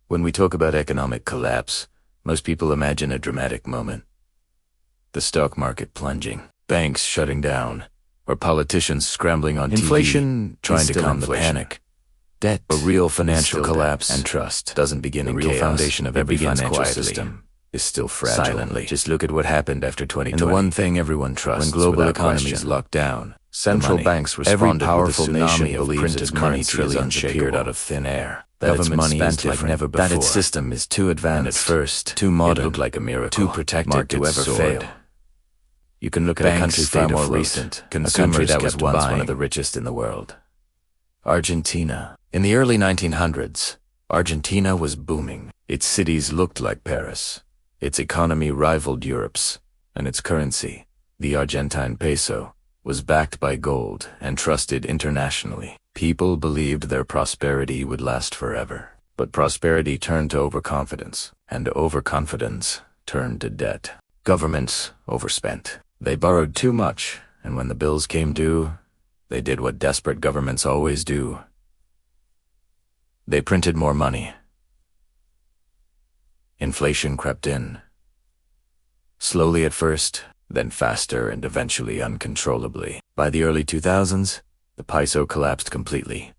When we talk about economic collapse, most people imagine a dramatic moment. The stock market plunging, banks shutting down, or politicians scrambling on Inflation TV trying to still calm the inflation. panic. Debt A real is financial still collapse debt, and trust doesn't begin the in real chaos. foundation of It every begins financial quietly, system is still fragile. silently. Just look at what happened after 2020. And the one thing everyone trusts when global without economies question, locked down, the central money. banks Every responded powerful with a nation tsunami of believes printed its money currency is trillions appeared unshakable. out of thin air. That its Government money is spent like different. never before. That its system is too advanced, And at first, too modern, it looked like a miracle, too protected markets to ever soared. fail. You can look at Banks a country stayed far more afloat. recent, a Consumers country that was kept once one buying. of the richest in the world. Argentina. In the early 1900s, Argentina was booming. Its cities looked like Paris. Its economy rivaled Europe's, and its currency, the Argentine peso, was backed by gold and trusted internationally. People believed their prosperity would last forever. But prosperity turned to overconfidence, and overconfidence turned to debt. Governments overspent. They borrowed too much, and when the bills came due, they did what desperate governments always do. They printed more money. Inflation crept in. Slowly at first, then faster and eventually uncontrollably. By the early 2000s, the peso collapsed completely.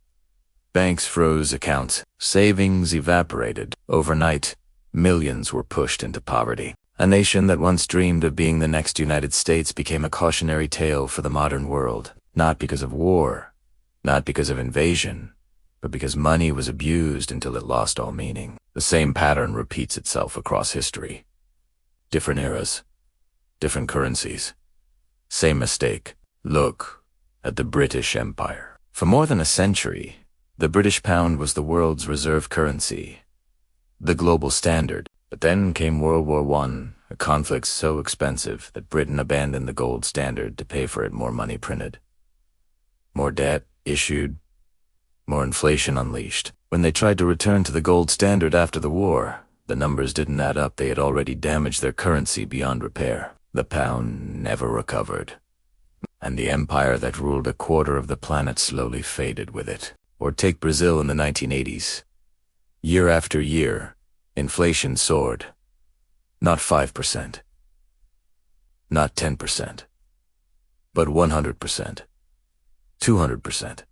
Banks froze accounts, savings evaporated. Overnight, millions were pushed into poverty. A nation that once dreamed of being the next United States became a cautionary tale for the modern world, not because of war, not because of invasion, but because money was abused until it lost all meaning. The same pattern repeats itself across history. Different eras, different currencies. Same mistake. Look at the British Empire. For more than a century, the British pound was the world's reserve currency, the global standard. But then came World War I, a conflict so expensive that Britain abandoned the gold standard to pay for it. More money printed, more debt issued, more inflation unleashed. When they tried to return to the gold standard after the war, the numbers didn't add up. They had already damaged their currency beyond repair. The pound never recovered, and the empire that ruled a quarter of the planet slowly faded with it. Or take Brazil in the 1980s. Year after year, inflation soared. Not 5%, not 10%, but 100%, 200%,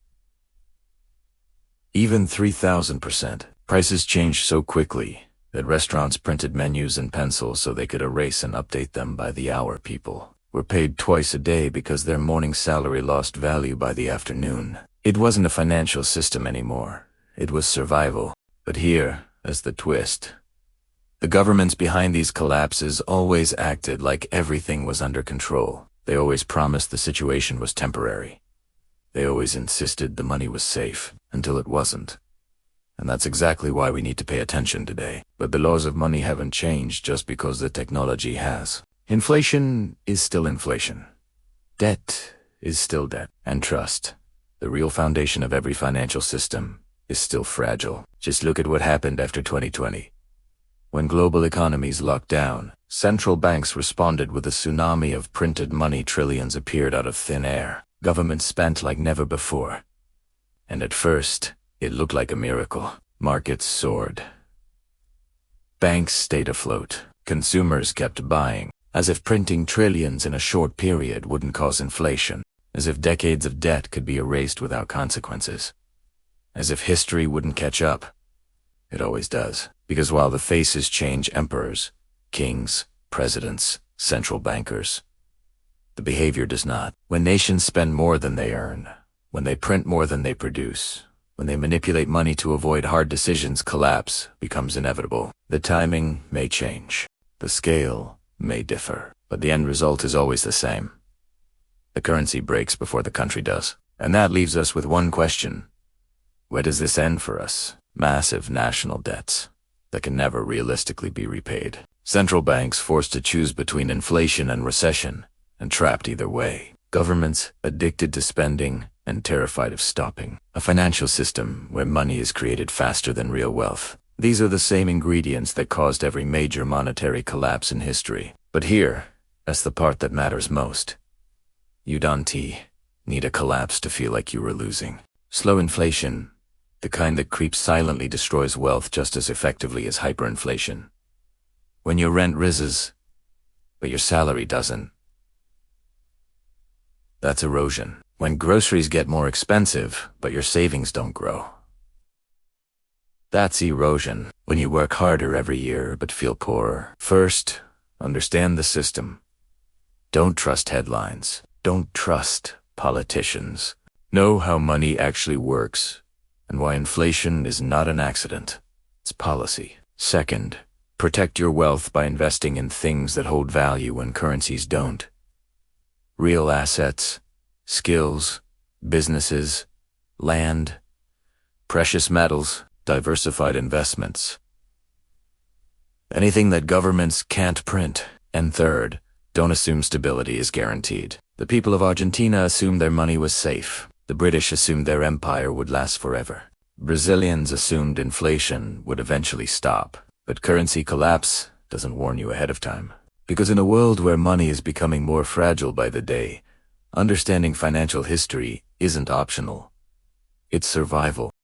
even 3,000%. Prices changed so quickly that restaurants printed menus in pencil so they could erase and update them by the hour. People were paid twice a day because their morning salary lost value by the afternoon. It wasn't a financial system anymore. It was survival. But here is the twist. The governments behind these collapses always acted like everything was under control. They always promised the situation was temporary. They always insisted the money was safe, until it wasn't. And that's exactly why we need to pay attention today. But the laws of money haven't changed just because the technology has. Inflation is still inflation. Debt is still debt. And trust, the real foundation of every financial system, is still fragile. Just look at what happened after 2020. When global economies locked down, central banks responded with a tsunami of printed money. Trillions appeared out of thin air. Governments spent like never before. And at first, it looked like a miracle. Markets soared. Banks stayed afloat. Consumers kept buying, as if printing trillions in a short period wouldn't cause inflation, as if decades of debt could be erased without consequences, as if history wouldn't catch up. It always does, because while the faces change, emperors, kings, presidents, central bankers, the behavior does not. When nations spend more than they earn, when they print more than they produce, when they manipulate money to avoid hard decisions, collapse becomes inevitable. The timing may change, the scale may differ, but the end result is always the same. The currency breaks before the country does. And that leaves us with one question. Where does this end for us? Massive national debts that can never realistically be repaid. Central banks forced to choose between inflation and recession, and trapped either way. Governments addicted to spending and terrified of stopping. A financial system where money is created faster than real wealth. These are the same ingredients that caused every major monetary collapse in history. But here, that's the part that matters most. You don't need a collapse to feel like you were losing. Slow inflation The kind that creeps silently destroys wealth just as effectively as hyperinflation. When your rent rises, but your salary doesn't. That's erosion. When groceries get more expensive, but your savings don't grow. That's erosion. When you work harder every year but feel poorer. First, understand the system. Don't trust headlines. Don't trust politicians. Know how money actually works and why inflation is not an accident. It's policy. Second, protect your wealth by investing in things that hold value when currencies don't. Real assets, skills, businesses, land, precious metals, diversified investments. Anything that governments can't print. And third, don't assume stability is guaranteed. The people of Argentina assumed their money was safe. The British assumed their empire would last forever. Brazilians assumed inflation would eventually stop. But currency collapse doesn't warn you ahead of time. Because in a world where money is becoming more fragile by the day, understanding financial history isn't optional. It's survival.